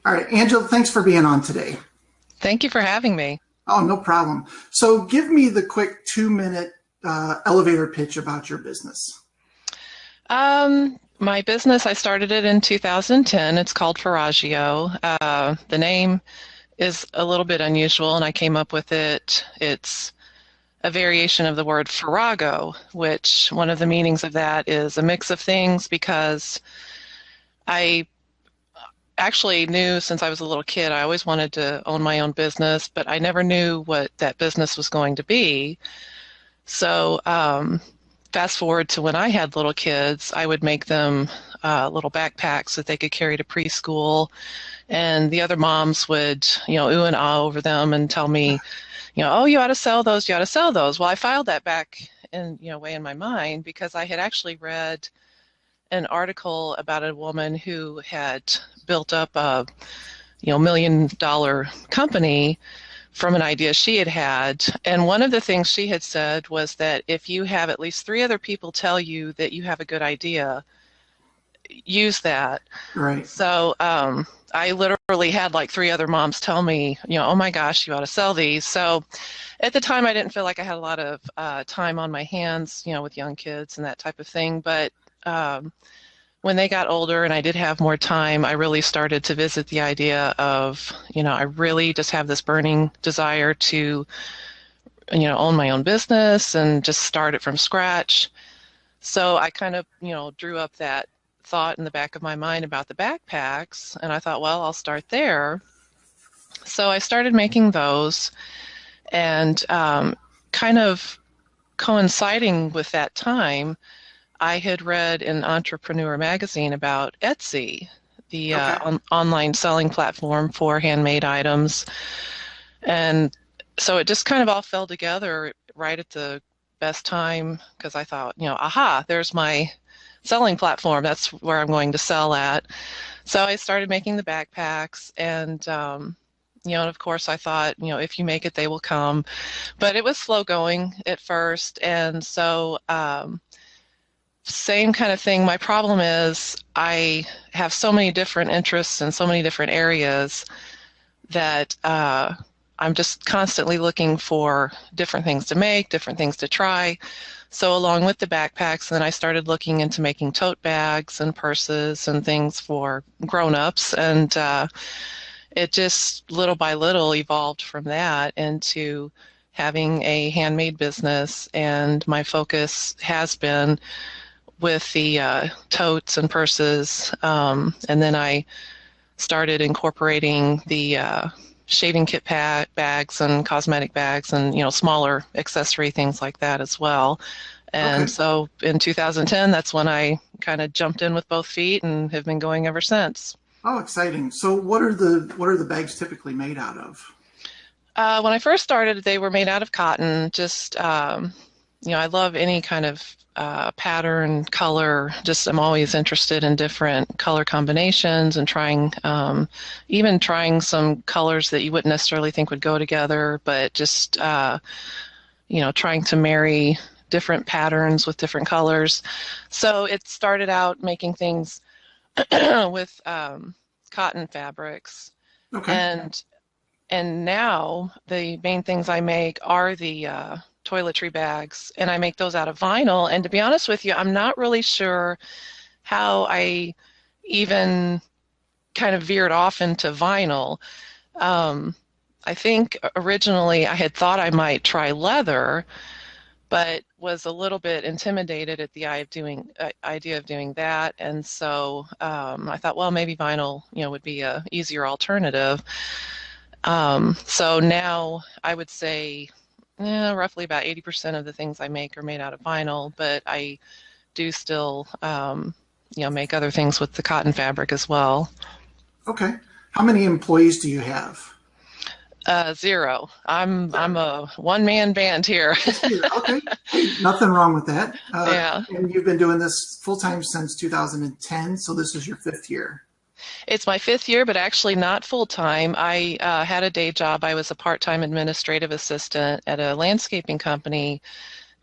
All right, Angela, thanks for being on today. Thank you for having me. Oh, no problem. So give me the quick 2-minute elevator pitch about your business. My business, I started it in 2010. It's called Farragio. The name is a little bit unusual, and I came up with it. It's a variation of the word Farrago, which one of the meanings of that is a mix of things because I actually knew since I was a little kid, I always wanted to own my own business, but I never knew what that business was going to be. So, fast forward to when I had little kids, I would make them little backpacks that they could carry to preschool, and the other moms would, ooh and ah over them and tell me, oh, you ought to sell those, you ought to sell those. Well, I filed that back in, way in my mind because I had actually read an article about a woman who had built up a, $1 million company from an idea she had had. And one of the things she had said was that if you have at least 3 other people tell you that you have a good idea, use that. Right. So I literally had like 3 other moms tell me, oh my gosh, you ought to sell these. So at the time, I didn't feel like I had a lot of time on my hands, with young kids and that type of thing. But when they got older and I did have more time, I really started to visit the idea of, I really just have this burning desire to, own my own business and just start it from scratch. So I kind of, drew up that thought in the back of my mind about the backpacks, and I thought, well, I'll start there. So I started making those, and kind of coinciding with that time, I had read in Entrepreneur magazine about Etsy, the Okay. online selling platform for handmade items. And so it just kind of all fell together right at the best time because I thought, aha, there's my selling platform. That's where I'm going to sell at. So I started making the backpacks, and and of course I thought, if you make it, they will come. But it was slow going at first, and so same kind of thing. My problem is I have so many different interests in so many different areas that I'm just constantly looking for different things to make, different things to try. So along with the backpacks, then I started looking into making tote bags and purses and things for grown-ups, and it just little by little evolved from that into having a handmade business, and my focus has been with the totes and purses, and then I started incorporating the shaving kit bags and cosmetic bags and smaller accessory things like that as well. And Okay. so in 2010, that's when I kind of jumped in with both feet and have been going ever since. Oh, exciting. So what are the bags typically made out of? When I first started, they were made out of cotton. Just I love any kind of pattern, color. Just I'm always interested in different color combinations and even trying some colors that you wouldn't necessarily think would go together, but just trying to marry different patterns with different colors. So it started out making things with cotton fabrics, Okay. and now the main things I make are the toiletry bags, and I make those out of vinyl. And to be honest with you, I'm not really sure how I even kind of veered off into vinyl. I think originally I had thought I might try leather, but was a little bit intimidated at the idea of doing that. And so I thought, well, maybe vinyl, would be a easier alternative. So now I would say roughly about 80% of the things I make are made out of vinyl, but I do still, make other things with the cotton fabric as well. Okay. How many employees do you have? 0. I'm a one-man band here. Just here. Okay. Hey, nothing wrong with that. Yeah. And you've been doing this full time since 2010, so this is your 5th year. It's my 5th year, but actually not full-time. I had a day job. I was a part-time administrative assistant at a landscaping company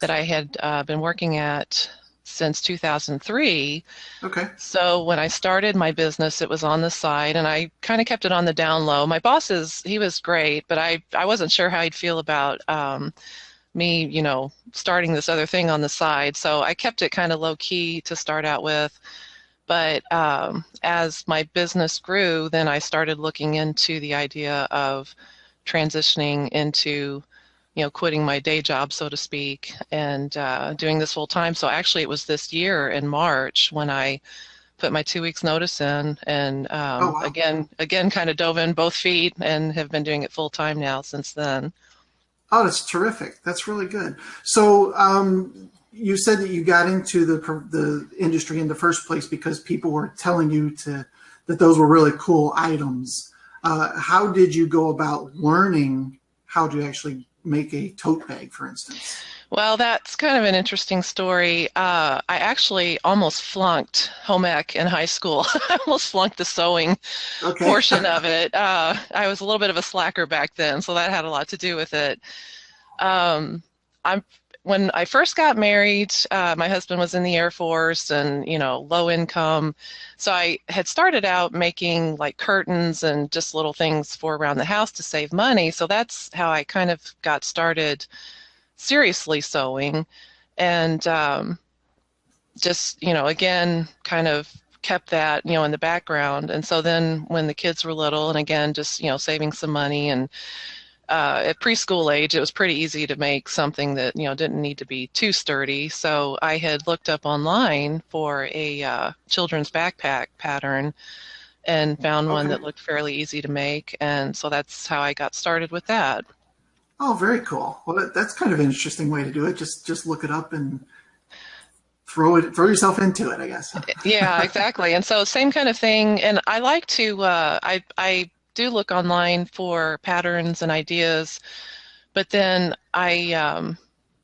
that I had been working at since 2003. Okay. So when I started my business, it was on the side, and I kind of kept it on the down low. My boss he was great, but I wasn't sure how he'd feel about me, starting this other thing on the side. So I kept it kind of low key to start out with. But as my business grew, then I started looking into the idea of transitioning into, quitting my day job, so to speak, and doing this full time. So actually, it was this year in March when I put my 2 weeks notice in, and Oh, wow. again, kind of dove in both feet, and have been doing it full time now since then. Oh, that's terrific. That's really good. So, you said that you got into the industry in the first place because people were telling you that those were really cool items. How did you go about learning how to actually make a tote bag, for instance? Well, that's kind of an interesting story. I actually almost flunked home ec in high school. I almost flunked the sewing Okay. portion of it. I was a little bit of a slacker back then, so that had a lot to do with it. Um, I'm When I first got married, my husband was in the Air Force and, low income. So I had started out making like curtains and just little things for around the house to save money. So that's how I kind of got started seriously sewing. And just, again, kind of kept that, in the background. And so then when the kids were little, and again, just, saving some money, and at preschool age, it was pretty easy to make something that, didn't need to be too sturdy. So I had looked up online for a children's backpack pattern and found one Okay. that looked fairly easy to make. And so that's how I got started with that. Oh, very cool. Well, that's kind of an interesting way to do it. Just look it up and throw yourself into it, I guess. Yeah, exactly. And so same kind of thing. And I like to I do look online for patterns and ideas, but then I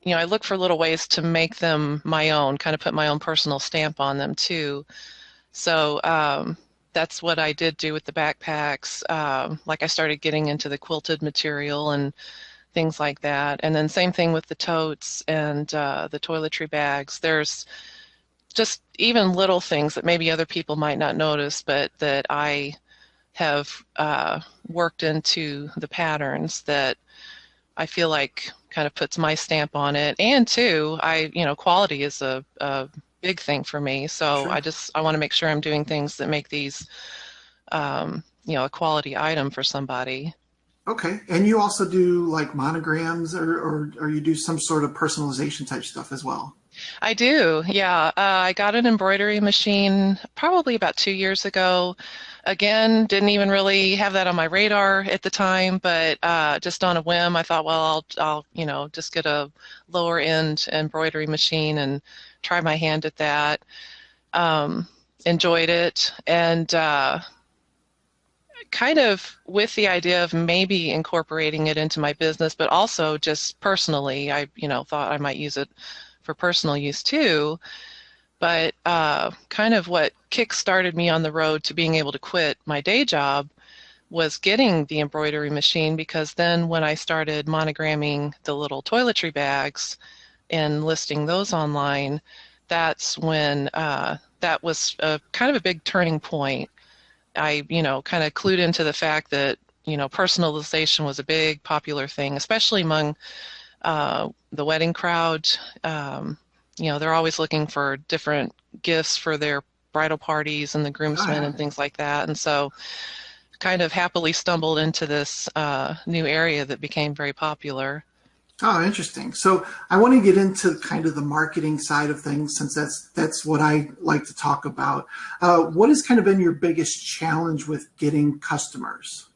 look for little ways to make them my own, kind of put my own personal stamp on them too. So that's what I did do with the backpacks. Like I started getting into the quilted material and things like that. And then same thing with the totes and the toiletry bags. There's just even little things that maybe other people might not notice, but that I have worked into the patterns that I feel like kind of puts my stamp on it. And two, quality is a big thing for me. So Sure. I want to make sure I'm doing things that make these, a quality item for somebody. Okay. And you also do like monograms or you do some sort of personalization type stuff as well. I do, yeah. I got an embroidery machine probably about 2 years ago. Again, didn't even really have that on my radar at the time, but just on a whim, I thought, well, I'll, just get a lower end embroidery machine and try my hand at that. Enjoyed it, and kind of with the idea of maybe incorporating it into my business, but also just personally, I, thought I might use it for personal use too. But kind of what kick-started me on the road to being able to quit my day job was getting the embroidery machine, because then when I started monogramming the little toiletry bags and listing those online, that's when that was kind of a big turning point. I, kind of clued into the fact that, personalization was a big popular thing, especially among the wedding crowd. They're always looking for different gifts for their bridal parties and the Oh, groomsmen yeah. and things like that. And so kind of happily stumbled into this new area that became very popular. Oh, interesting. So I want to get into kind of the marketing side of things since that's what I like to talk about. What has kind of been your biggest challenge with getting customers?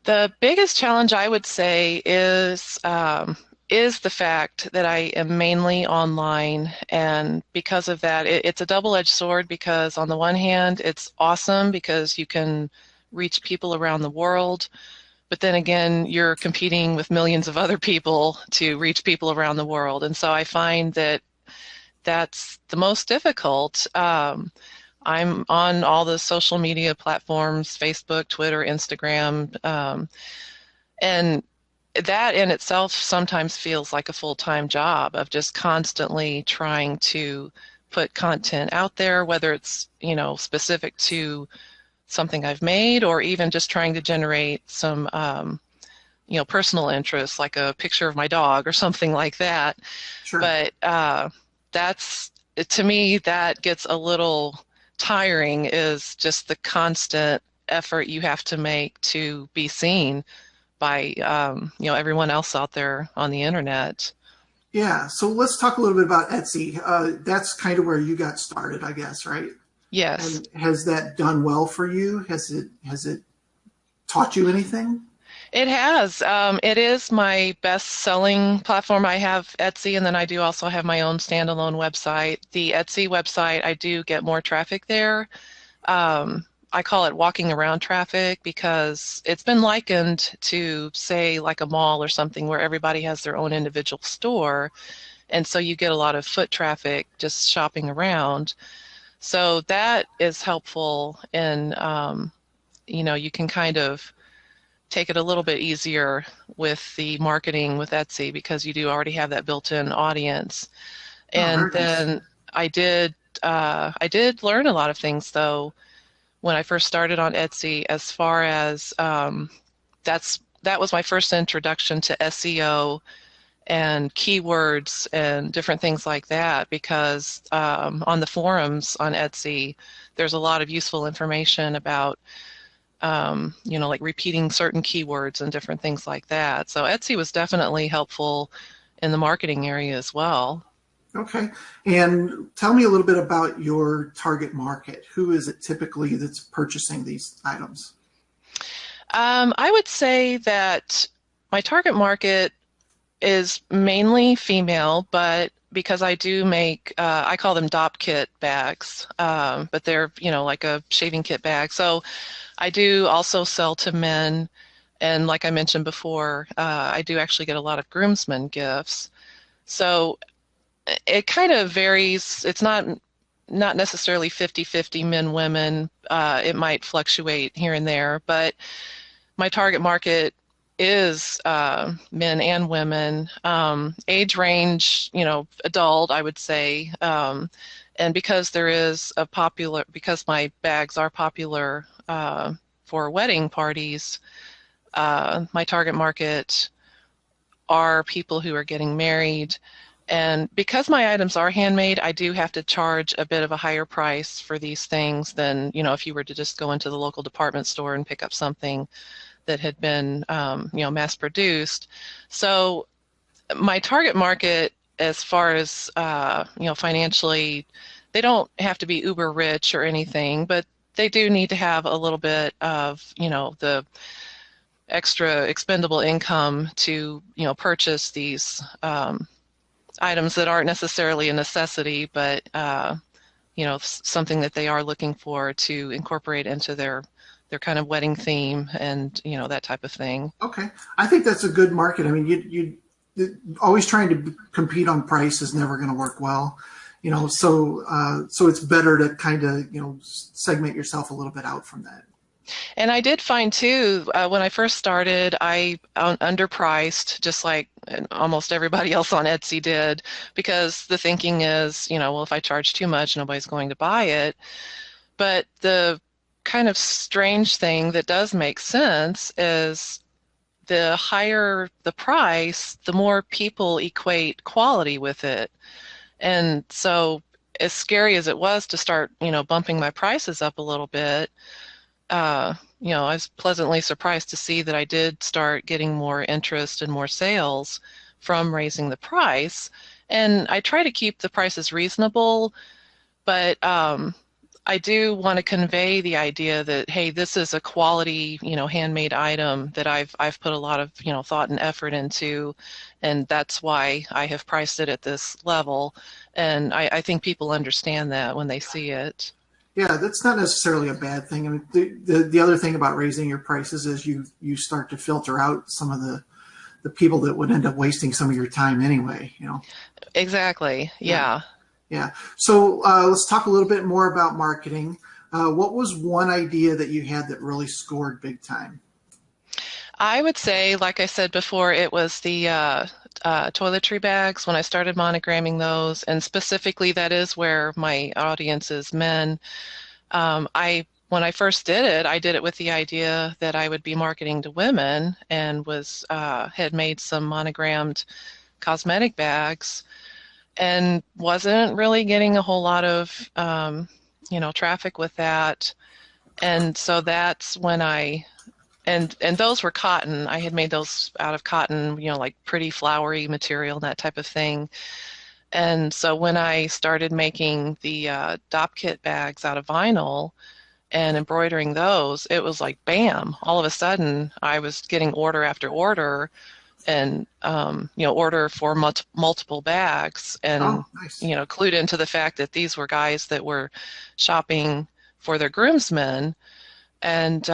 The biggest challenge I would say is the fact that I am mainly online, and because of that, it's a double-edged sword. Because on the one hand, it's awesome because you can reach people around the world, but then again, you're competing with millions of other people to reach people around the world, and so I find that that's the most difficult. I'm on all the social media platforms: Facebook, Twitter, Instagram, and that in itself sometimes feels like a full-time job of just constantly trying to put content out there, whether it's, specific to something I've made or even just trying to generate some, personal interest, like a picture of my dog or something like that. Sure. But that's, to me, that gets a little tiring, is just the constant effort you have to make to be seen by everyone else out there on the internet. Yeah. So let's talk a little bit about Etsy. That's kind of where you got started, I guess, right? Yes, And has that done well for you? Has it taught you anything? it has. It is my best-selling platform. I have Etsy, and then I do also have my own standalone website. The Etsy website, I do get more traffic there. I call it walking around traffic because it's been likened to, say, like a mall or something where everybody has their own individual store. And so you get a lot of foot traffic just shopping around. So that is helpful in, you can kind of take it a little bit easier with the marketing with Etsy because you do already have that built-in audience. Oh, And very nice. then I did learn a lot of things though when I first started on Etsy, as far as that was my first introduction to SEO and keywords and different things like that, because on the forums on Etsy, there's a lot of useful information about, like repeating certain keywords and different things like that. So Etsy was definitely helpful in the marketing area as well. Okay. And tell me a little bit about your target market. Who is it typically that's purchasing these items? I would say that my target market is mainly female, but because I do make, I call them DOP kit bags, but they're, like a shaving kit bag. So I do also sell to men. And like I mentioned before, I do actually get a lot of groomsmen gifts. So it kind of varies. It's not necessarily 50-50 men, women. It might fluctuate here and there, but my target market is men and women, age range, adult, I would say. And because because my bags are popular for wedding parties, my target market are people who are getting married. And because my items are handmade, I do have to charge a bit of a higher price for these things than, if you were to just go into the local department store and pick up something that had been, mass produced. So my target market, as far as, financially, they don't have to be uber rich or anything, but they do need to have a little bit of, the extra expendable income to, purchase these items that aren't necessarily a necessity, but, something that they are looking for to incorporate into their kind of wedding theme and, that type of thing. Okay. I think that's a good market. I mean, always trying to compete on price is never going to work well. So it's better to kind of, segment yourself a little bit out from that. And I did find too, when I first started, I underpriced, just like almost everybody else on Etsy did, because the thinking is, well, if I charge too much, nobody's going to buy it. But the kind of strange thing that does make sense is the higher the price, the more people equate quality with it. And so, as scary as it was to start, bumping my prices up a little bit, I was pleasantly surprised to see that I did start getting more interest and more sales from raising the price. And I try to keep the prices reasonable, but I do want to convey the idea that, hey, this is a quality, handmade item that I've put a lot of, thought and effort into, and that's why I have priced it at this level. And I think people understand that when they see it. Yeah, that's not necessarily a bad thing. I mean, the other thing about raising your prices is you start to filter out some of the people that would end up wasting some of your time anyway. Exactly. Yeah, Yeah. yeah. So let's talk a little bit more about marketing. What was one idea that you had that really scored big time? I would say, like I said before, it was the toiletry bags when I started monogramming those, and specifically that is where my audience is men. When I first did it, I did it with the idea that I would be marketing to women, and was had made some monogrammed cosmetic bags, and wasn't really getting a whole lot of traffic with that. And so that's when and those were cotton. I had made those out of cotton, like pretty flowery material, that type of thing. And so when I started making the Dop Kit bags out of vinyl and embroidering those, it was like bam! All of a sudden, I was getting order after order, and order for multiple bags, and Oh, nice. clued into the fact that these were guys that were shopping for their groomsmen. And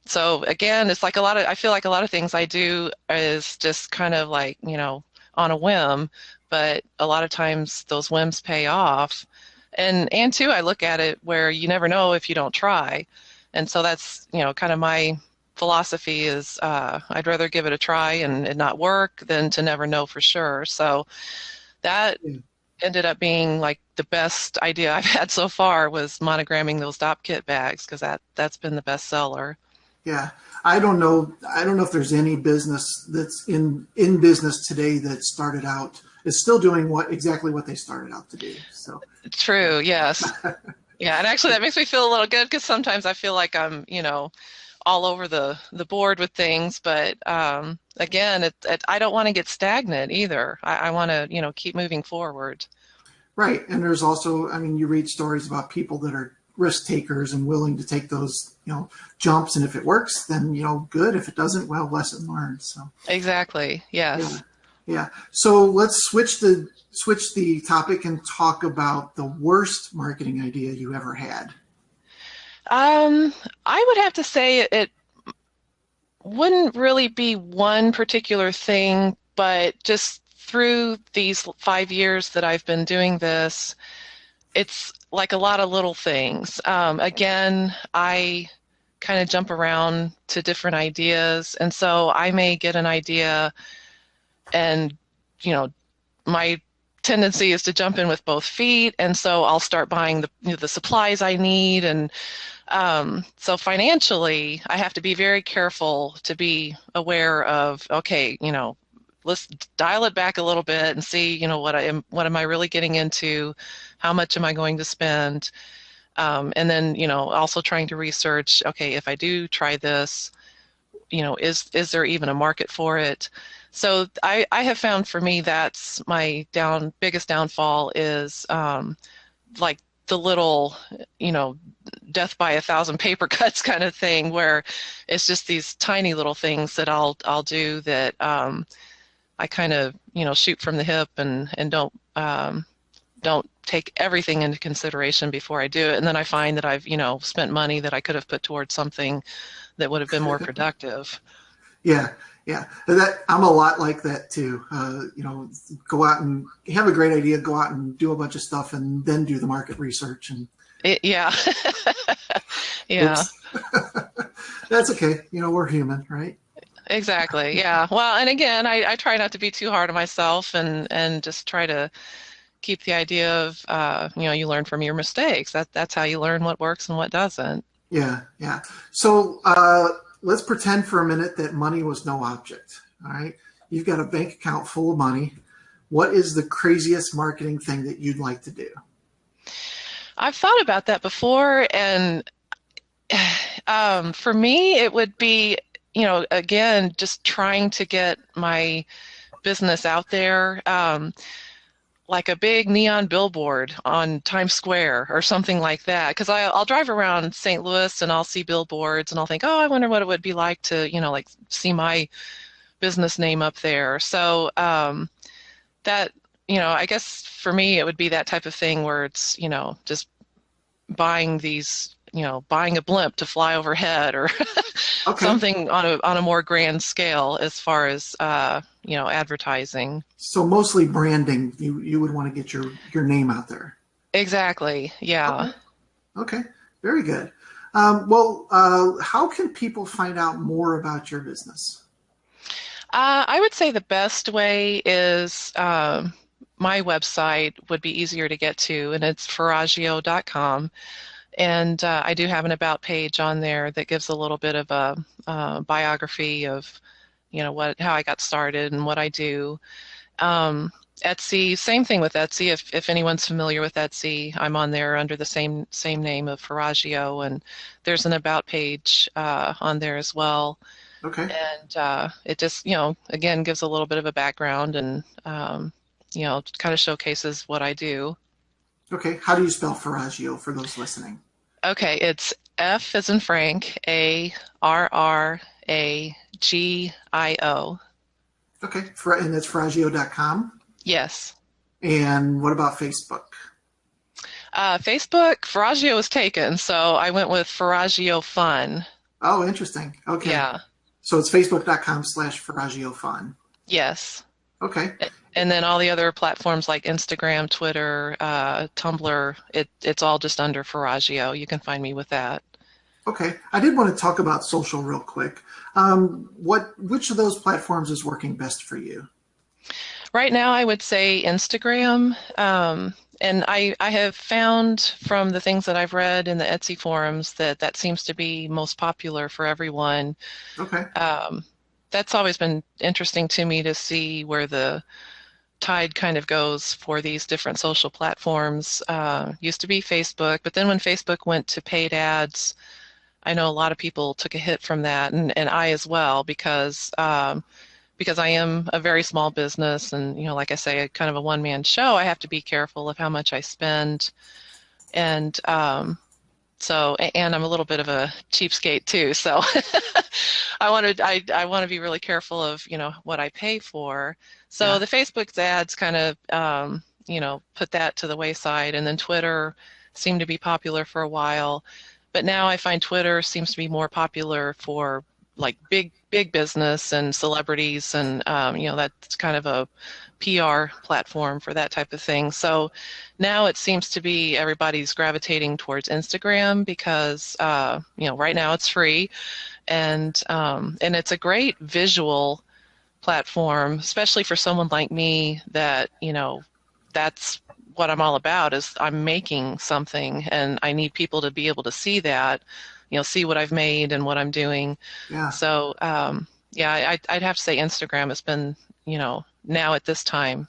so again, it's like I feel like a lot of things I do is just kind of like, on a whim, but a lot of times those whims pay off. And two, I look at it where you never know if you don't try. And so that's, kind of my philosophy is I'd rather give it a try and it not work than to never know for sure. So that Yeah. ended up being like the best idea I've had so far, was monogramming those Dop Kit bags, because that's been the best seller. Yeah. I don't know. I don't know if there's any business that's in business today that started out is still doing exactly what they started out to do. So True, yes. Yeah, and actually that makes me feel a little good, because sometimes I feel like I'm, all over the board with things, but again, I don't want to get stagnant either. I want to, keep moving forward. right. And there's also, I mean, you read stories about people that are risk takers and willing to take those, jumps. And if it works, then, good. If it doesn't, well, lesson learned. So Exactly. yeah. Yes. Yeah. So let's switch the topic and talk about the worst marketing idea you ever had. Um, I would have to say it wouldn't really be one particular thing, but just through these 5 years that I've been doing this, it's like a lot of little things. Again, I kind of jump around to different ideas, and so I may get an idea, and you know, my tendency is to jump in with both feet, and so I'll start buying the supplies I need, and so financially, I have to be very careful to be aware of, okay, let's dial it back a little bit and see, what am I really getting into? How much am I going to spend? And then, also trying to research, okay, if I do try this, is there even a market for it? So I have found, for me, that's my biggest downfall, is like the little, death by a thousand paper cuts kind of thing, where it's just these tiny little things that I'll do, that I kind of, shoot from the hip, and don't take everything into consideration before I do it. And then I find that I've, spent money that I could have put towards something that would have been more productive. Yeah, yeah. That I'm a lot like that too. Go out and have a great idea, go out and do a bunch of stuff, and then do the market research. And Yeah. Yeah. oops, that's okay. We're human, right? Exactly. Yeah. Well, and again, I try not to be too hard on myself, and just try to keep the idea of, you learn from your mistakes. That's how you learn what works and what doesn't. Yeah, yeah. So let's pretend for a minute that money was no object. All right. You've got a bank account full of money. What is the craziest marketing thing that you'd like to do? I've thought about that before, and for me, it would be, again, just trying to get my business out there. Like a big neon billboard on Times Square or something like that. Because I'll drive around St. Louis and I'll see billboards, and I'll think, oh, I wonder what it would be like to, like see my business name up there. So that, I guess for me, it would be that type of thing where it's, just buying buying a blimp to fly overhead, or Okay. something on a more grand scale, as far as, advertising. So mostly branding. You would want to get your name out there. Exactly. Yeah. Okay. Okay. Very good. How can people find out more about your business? I would say the best way is my website would be easier to get to, and it's farragio.com. And I do have an about page on there that gives a little bit of a biography of, how I got started and what I do. Etsy, same thing with Etsy. If anyone's familiar with Etsy, I'm on there under the same name of Farragio, and there's an about page on there as well. Okay. And it just, again, gives a little bit of a background and, kind of showcases what I do. Okay. How do you spell Farragio for those listening? Okay, it's F as in Frank, Arragio. Okay. And that's Farragio.com. Yes. And what about Facebook? Facebook, Farragio was taken, so I went with Farragio Fun. Oh, interesting. Okay. Yeah. So it's Facebook.com/Farragio Fun. Yes. Okay. And then all the other platforms like Instagram, Twitter, Tumblr, it's all just under Farragio. You can find me with that. Okay. I did want to talk about social real quick. Which of those platforms is working best for you? Right now, I would say Instagram. And I have found from the things that I've read in the Etsy forums that seems to be most popular for everyone. Okay. That's always been interesting to me to see where the tide kind of goes for these different social platforms. Used to be Facebook, but then when Facebook went to paid ads, I know a lot of people took a hit from that, and I as well, because I am a very small business, and like I say, kind of a one-man show. I have to be careful of how much I spend, and and I'm a little bit of a cheapskate too, so I want to be really careful of what I pay for. So Yeah. the Facebook's ads kind of put that to the wayside, and then Twitter seemed to be popular for a while, but now I find Twitter seems to be more popular for like big business and celebrities, and that's kind of a PR platform for that type of thing. So now it seems to be everybody's gravitating towards Instagram because right now it's free, and it's a great visual platform, especially for someone like me that that's what I'm all about, is I'm making something and I need people to be able to see that, see what I've made and what I'm doing. Yeah. So yeah, I'd have to say Instagram has been, now at this time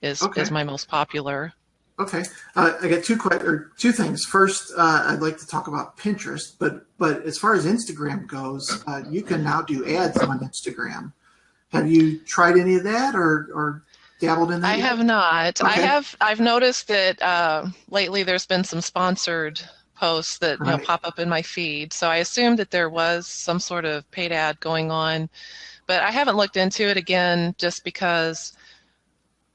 is Okay. my most popular. Okay. I got two things. First, I'd like to talk about Pinterest, but as far as Instagram goes, you can now do ads on Instagram. Have you tried any of that or dabbled in that I yet? have not. Okay. I've noticed that lately there's been some sponsored posts that Right. pop up in my feed. So I assumed that there was some sort of paid ad going on, but I haven't looked into it again just because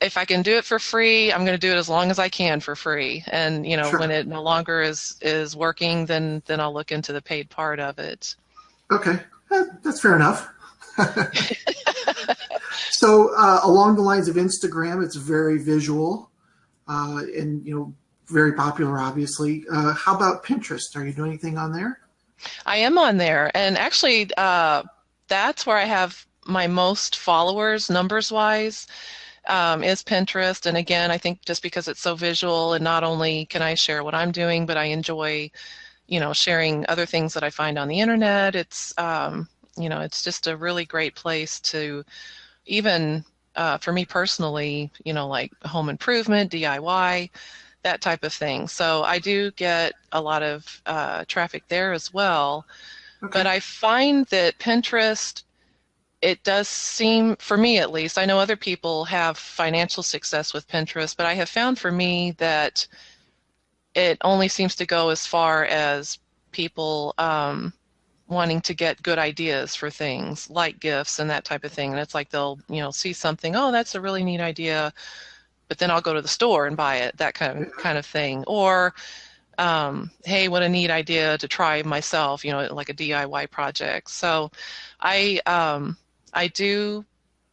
if I can do it for free, I'm going to do it as long as I can for free. And when Sure. it no longer is working, then I'll look into the paid part of it. Okay. That's fair enough. So along the lines of Instagram, it's very visual and very popular, obviously. How about Pinterest? Are you doing anything on there? I am on there, and actually, that's where I have my most followers numbers wise. Is Pinterest. And again, I think just because it's so visual, and not only can I share what I'm doing, but I enjoy, sharing other things that I find on the internet. It's just a really great place to even, for me personally, like home improvement, DIY, that type of thing. So I do get a lot of traffic there as well. Okay. But I find that Pinterest, it does seem, for me at least, I know other people have financial success with Pinterest, but I have found for me that it only seems to go as far as people wanting to get good ideas for things like gifts and that type of thing. And it's like they'll, see something, oh, that's a really neat idea, but then I'll go to the store and buy it, that kind of thing. Or, hey, what a neat idea to try myself, like a DIY project. So I do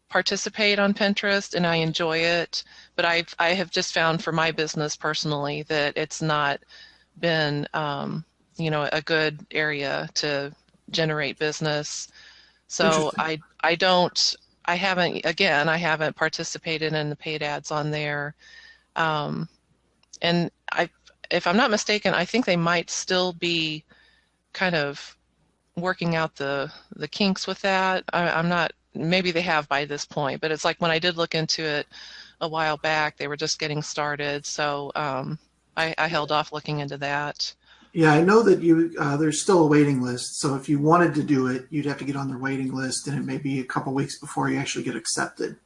participate on Pinterest and I enjoy it, but I have just found for my business personally that it's not been a good area to generate business. So Interesting. I haven't participated in the paid ads on there. Um, and if I'm not mistaken, I think they might still be kind of working out the kinks with that. I'm not, maybe they have by this point, but it's like when I did look into it a while back, they were just getting started. So I held off looking into that. Yeah, I know that there's still a waiting list. So if you wanted to do it, you'd have to get on their waiting list, and it may be a couple weeks before you actually get accepted.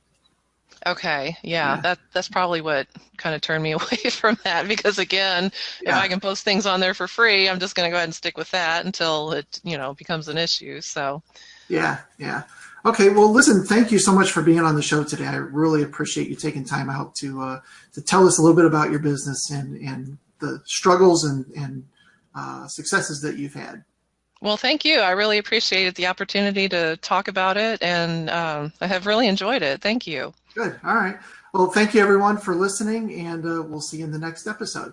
Okay, yeah, Yeah, that's probably what kind of turned me away from that because again, if yeah, I can post things on there for free, I'm just going to go ahead and stick with that until it, becomes an issue. So, yeah, yeah. Okay, well, listen, thank you so much for being on the show today. I really appreciate you taking time out to tell us a little bit about your business and the struggles and successes that you've had. well, thank you. I really appreciated the opportunity to talk about it, and I have really enjoyed it. Thank you. Good. All right. Well, thank you everyone for listening, and we'll see you in the next episode.